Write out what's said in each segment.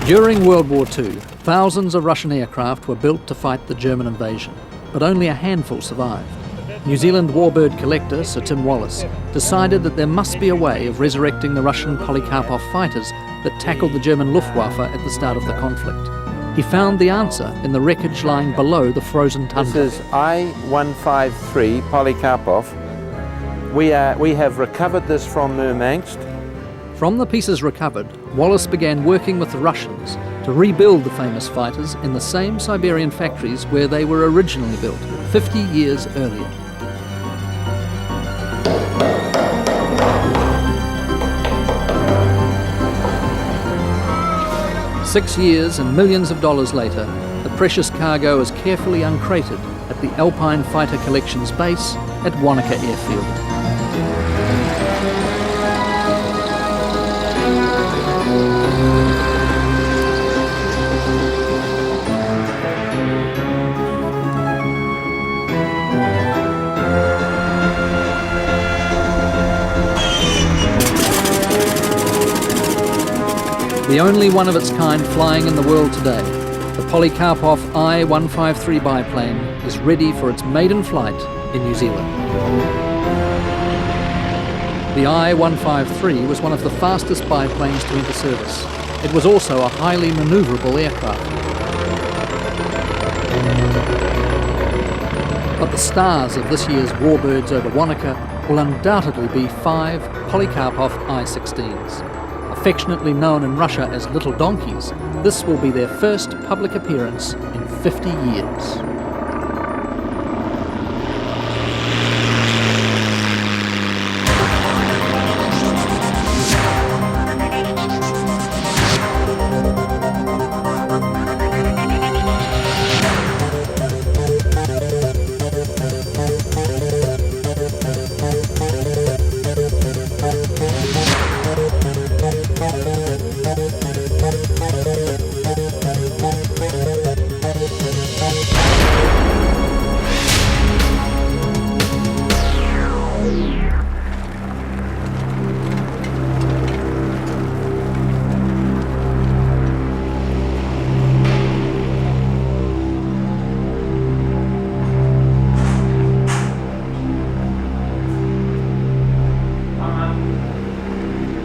During World War II, thousands of Russian aircraft were built to fight the German invasion, but only a handful survived. New Zealand warbird collector Sir Tim Wallace decided that there must be a way of resurrecting the Russian Polikarpov fighters that tackled the German Luftwaffe at the start of the conflict. He found the answer in the wreckage lying below the frozen tundra. This is I-153 Polikarpov. We have recovered this from Murmansk. From the pieces recovered, Wallace began working with the Russians to rebuild the famous fighters in the same Siberian factories where they were originally built 50 years earlier. Six years and millions of dollars later, the precious cargo is carefully uncrated at the Alpine Fighter Collection's base at Wanaka Airfield. The only one of its kind flying in the world today, the Polikarpov I-153 biplane is ready for its maiden flight in New Zealand. The I-153 was one of the fastest biplanes to enter service. It was also a highly manoeuvrable aircraft. But the stars of this year's Warbirds over Wanaka will undoubtedly be 5 Polikarpov I-16s. Affectionately known in Russia as little donkeys, this will be their first public appearance in 50 years.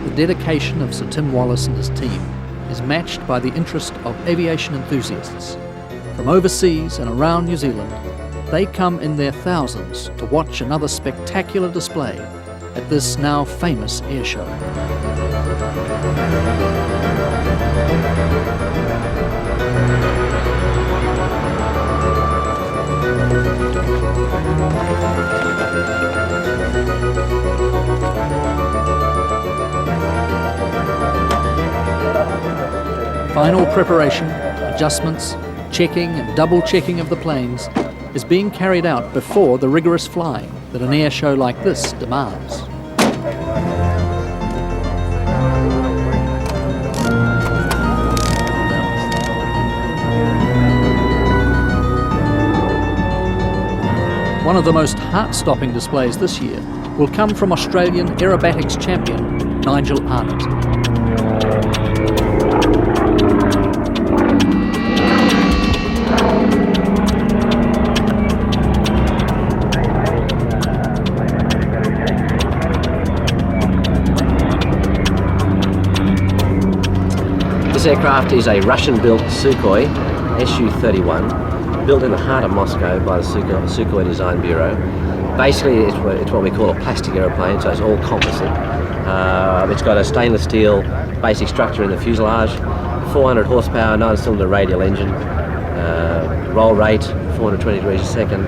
The dedication of Sir Tim Wallace and his team is matched by the interest of aviation enthusiasts. From overseas and around New Zealand, they come in their thousands to watch another spectacular display at this now famous airshow. Final preparation, adjustments, checking and double-checking of the planes is being carried out before the rigorous flying that an air show like this demands. One of the most heart-stopping displays this year will come from Australian aerobatics champion Nigel Arnott. This aircraft is a Russian-built Sukhoi Su-31, built in the heart of Moscow by the Sukhoi Design Bureau. Basically, it's what we call a plastic aeroplane, so it's all composite. It's got a stainless steel basic structure in the fuselage, 400 horsepower, 9-cylinder radial engine, roll rate 420 degrees a second,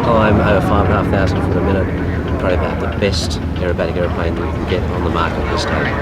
time over 5,500 foot a minute. Probably about the best aerobatic aeroplane that we can get on the market at this stage.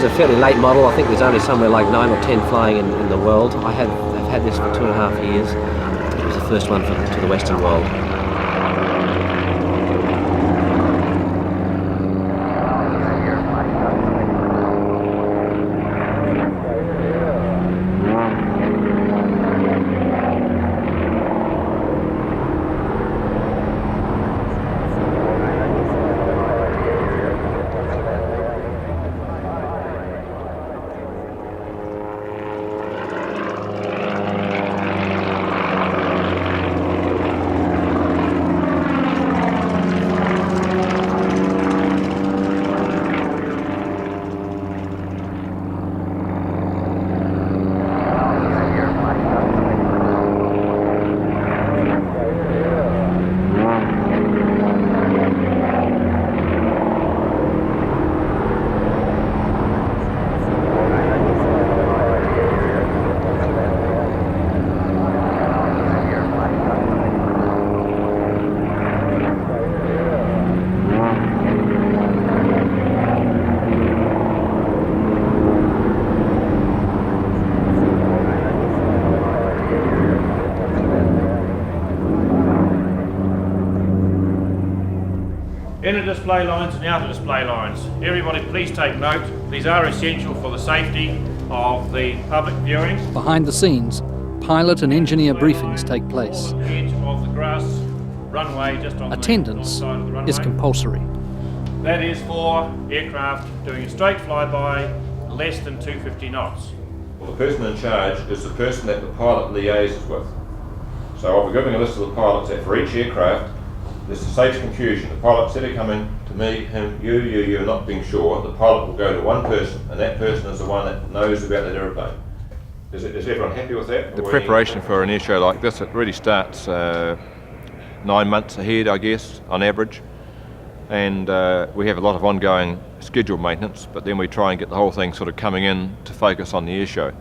is a fairly late model. I think there's only somewhere like 9 or 10 flying in the world. I've had this for 2.5 years. It was the first one to the Western world. Inner display lines and outer display lines. Everybody please take note. These are essential for the safety of the public viewing. Behind the scenes, pilot and engineer briefings take place. Edge of the grass runway just on Attendance the north side of the runway. is compulsory. That is for aircraft doing a straight flyby less than 250 knots. Well, the person in charge is the person that the pilot liaises with. So I'll be giving a list of the pilots that for each aircraft, there's a safe confusion. The pilot, instead of coming to me, him, you, not being sure, the pilot will go to one person, and that person is the one that knows about that aeroplane. Is everyone happy with that? The preparation for an air show like this, it really starts 9 months ahead, I guess, on average. And we have a lot of ongoing scheduled maintenance, but then we try and get the whole thing sort of coming in to focus on the air show.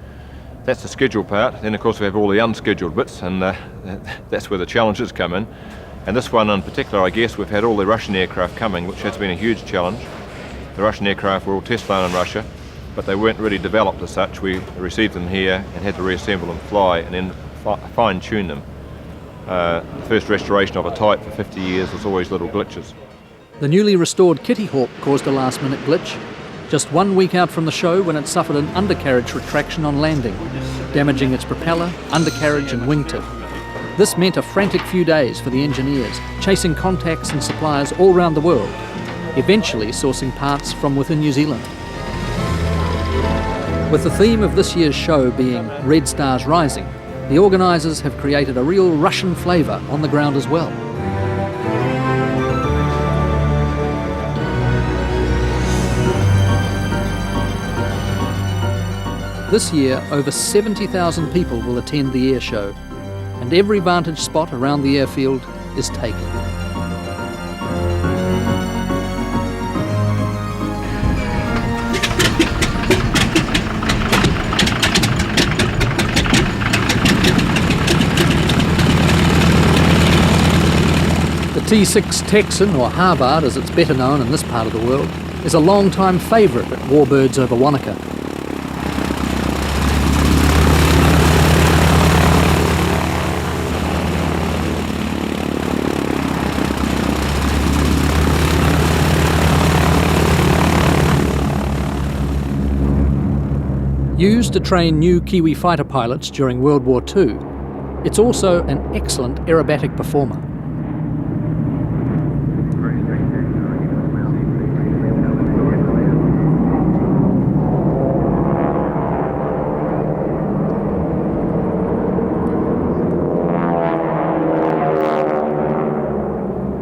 That's the scheduled part. Then of course we have all the unscheduled bits, and that's where the challenges come in. And this one in particular, I guess, we've had all the Russian aircraft coming, which has been a huge challenge. The Russian aircraft were all test flown in Russia, but they weren't really developed as such. We received them here and had to reassemble and fly and then fine-tune them. The first restoration of a type for 50 years was always little glitches. The newly restored Kitty Hawk caused a last-minute glitch, just 1 week out from the show when it suffered an undercarriage retraction on landing, damaging its propeller, undercarriage and wingtip. This meant a frantic few days for the engineers, chasing contacts and suppliers all around the world, eventually sourcing parts from within New Zealand. With the theme of this year's show being Red Stars Rising, the organisers have created a real Russian flavour on the ground as well. This year, over 70,000 people will attend the air show, and every vantage spot around the airfield is taken. The T6 Texan, or Harvard as it's better known in this part of the world, is a long-time favourite at Warbirds over Wanaka'. Used to train new Kiwi fighter pilots during World War II, it's also an excellent aerobatic performer.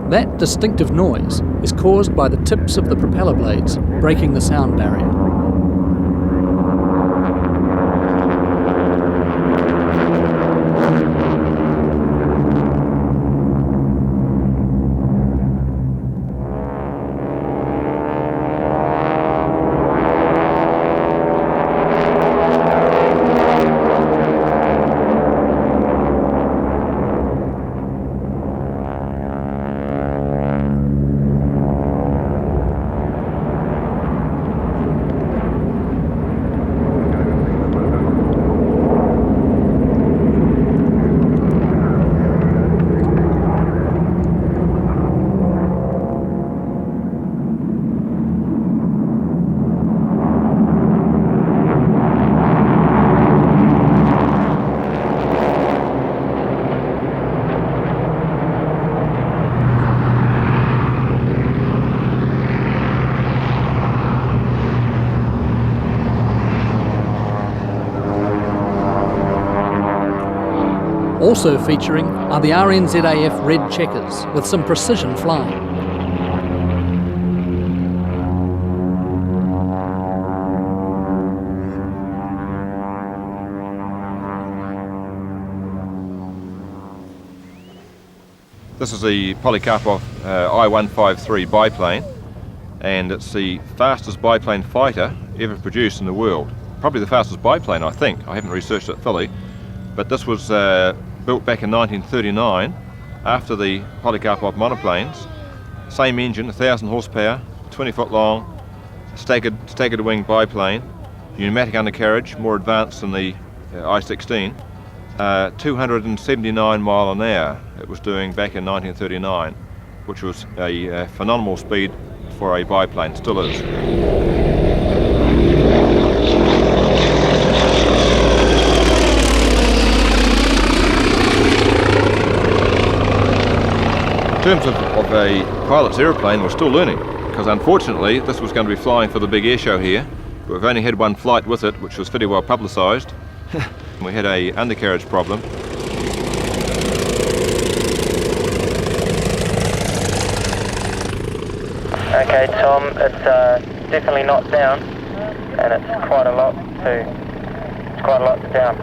That distinctive noise is caused by the tips of the propeller blades breaking the sound barrier. Also featuring are the RNZAF red checkers with some precision flying. This is the Polikarpov I-153 biplane, and it's the fastest biplane fighter ever produced in the world. Probably the fastest biplane, I think. I haven't researched it fully, but this was built back in 1939 after the Polikarpov monoplanes. Same engine, 1,000 horsepower, 20 foot long, staggered wing biplane, pneumatic undercarriage, more advanced than the I-16. 279 mile an hour it was doing back in 1939, which was a phenomenal speed for a biplane, still is. In terms of a pilot's aeroplane, we're still learning, because unfortunately this was going to be flying for the big air show here. We've only had one flight with it, which was pretty well publicised. We had a undercarriage problem. Okay, Tom, it's definitely not down, and it's quite a lot to down.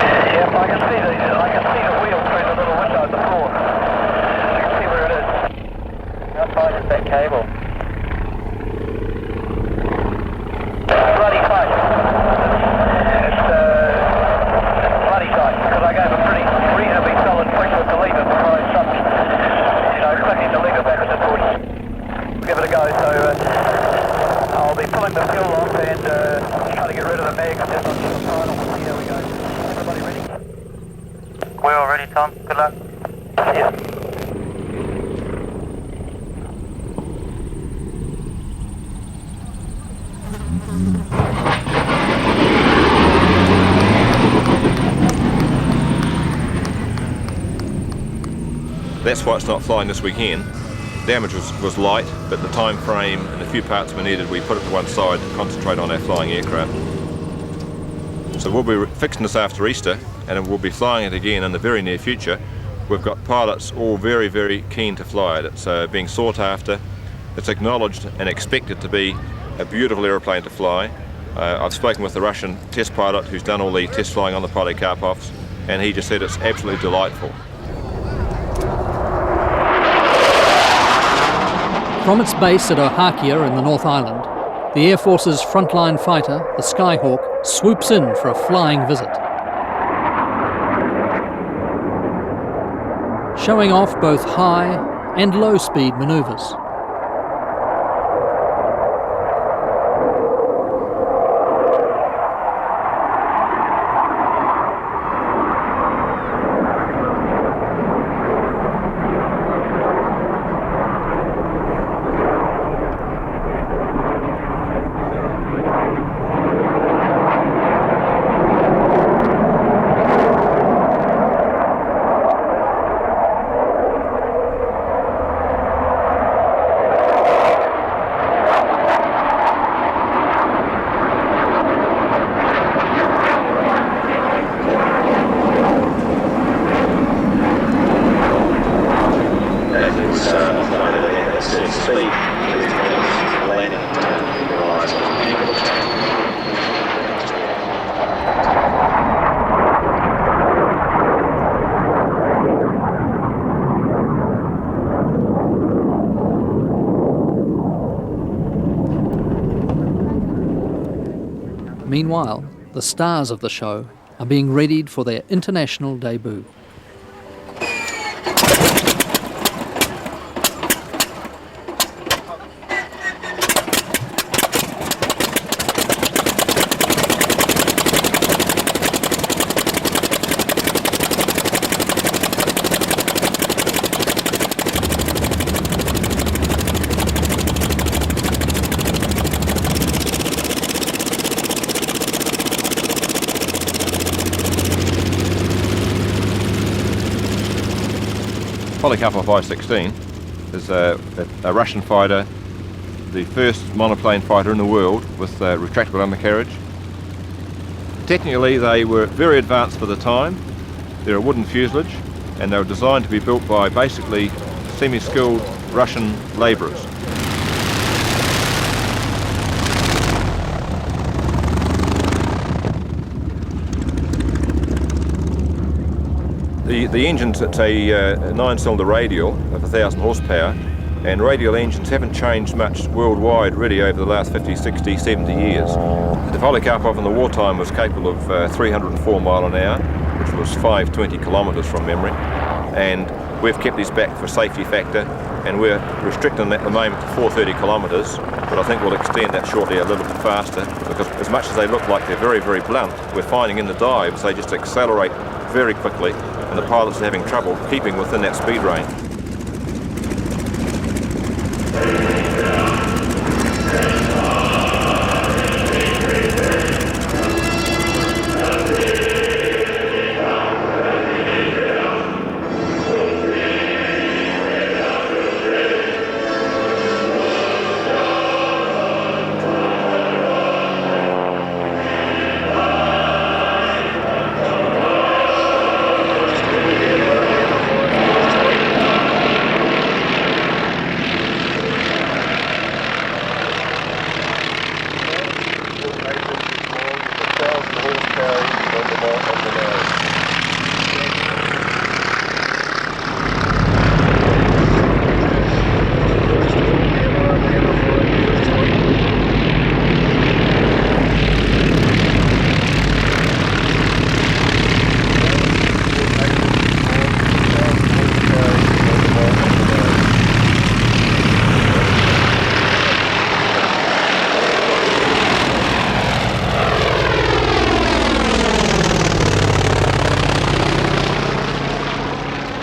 Yep, I can see the wheel through the little window at the floor. I can see where it is. How tight is that cable? Bloody tight. It's bloody tight, because I gave a pretty reasonably solid push with the lever before I stopped, clicking the lever back at the torch. Give it a go, so I'll be pulling the fuel off and trying to get rid of the mag just on the final. Here we go. Everybody ready? We're all ready, Tom. Good luck. Yeah. That's why it's not flying this weekend. Damage was light, but the time frame and the few parts we needed, we put it to one side to concentrate on our flying aircraft. So we'll be fixing this after Easter, and we'll be flying it again in the very near future. We've got pilots all very, very keen to fly it. It's being sought after. It's acknowledged and expected to be a beautiful aeroplane to fly. I've spoken with the Russian test pilot who's done all the test flying on the Polikarpovs, and he just said it's absolutely delightful. From its base at Ohakea in the North Island, the Air Force's frontline fighter, the Skyhawk, swoops in for a flying visit. Showing off both high and low speed manoeuvres. Meanwhile, the stars of the show are being readied for their international debut. Polikarpov I-16 is a Russian fighter, the first monoplane fighter in the world with retractable undercarriage. Technically they were very advanced for the time. They're a wooden fuselage and they were designed to be built by basically semi-skilled Russian labourers. The engine's it's a 9-cylinder radial of 1,000 horsepower, and radial engines haven't changed much worldwide really over the last 50, 60, 70 years. The Polikarpov in the wartime was capable of 304 mile an hour, which was 520 kilometres from memory, and we've kept these back for safety factor, and we're restricting at the moment to 430 kilometres, but I think we'll extend that shortly a little bit faster, because as much as they look like they're very, very blunt, we're finding in the dives they just accelerate very quickly, and the pilots are having trouble keeping within that speed range.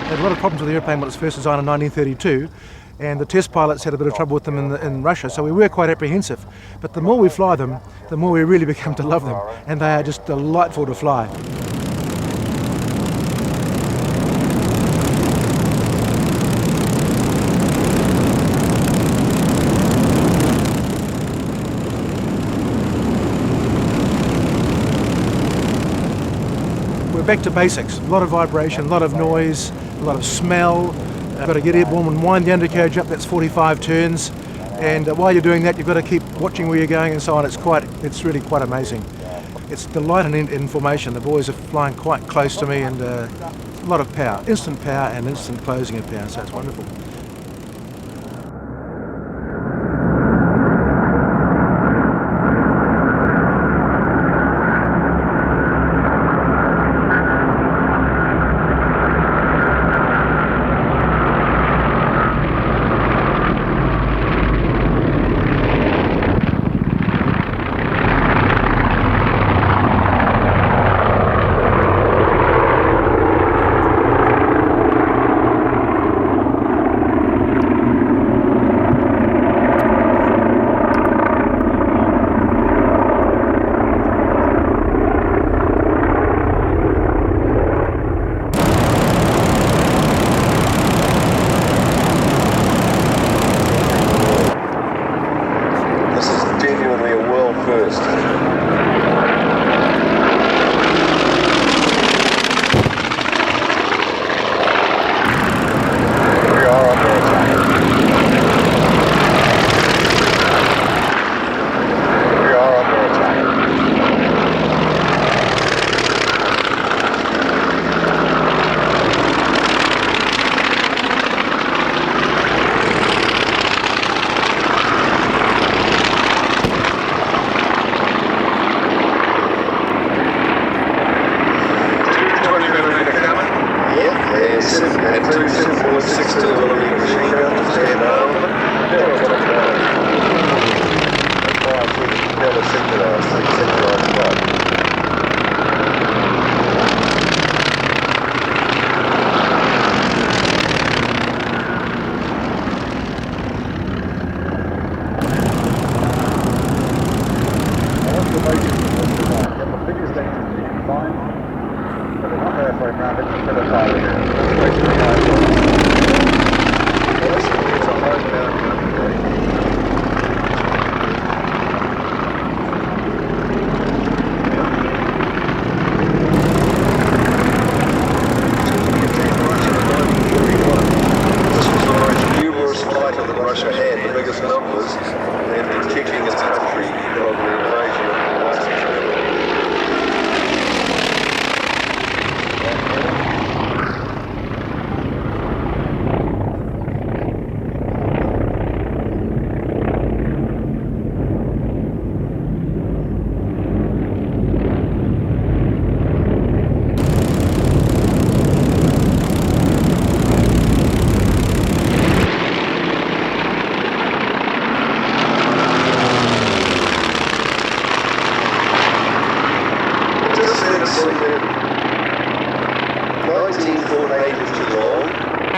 Had a lot of problems with the airplane when it was first designed in 1932, and the test pilots had a bit of trouble with them in Russia, so we were quite apprehensive. But the more we fly them, the more we really become to love them, and they are just delightful to fly. We're back to basics. A lot of vibration, a lot of noise, a lot of smell. You've got to get airborne and wind the undercarriage up, that's 45 turns. And while you're doing that, you've got to keep watching where you're going and so on. It's really quite amazing. It's delight and information. The boys are flying quite close to me, and a lot of power, instant power and instant closing of power, so it's wonderful.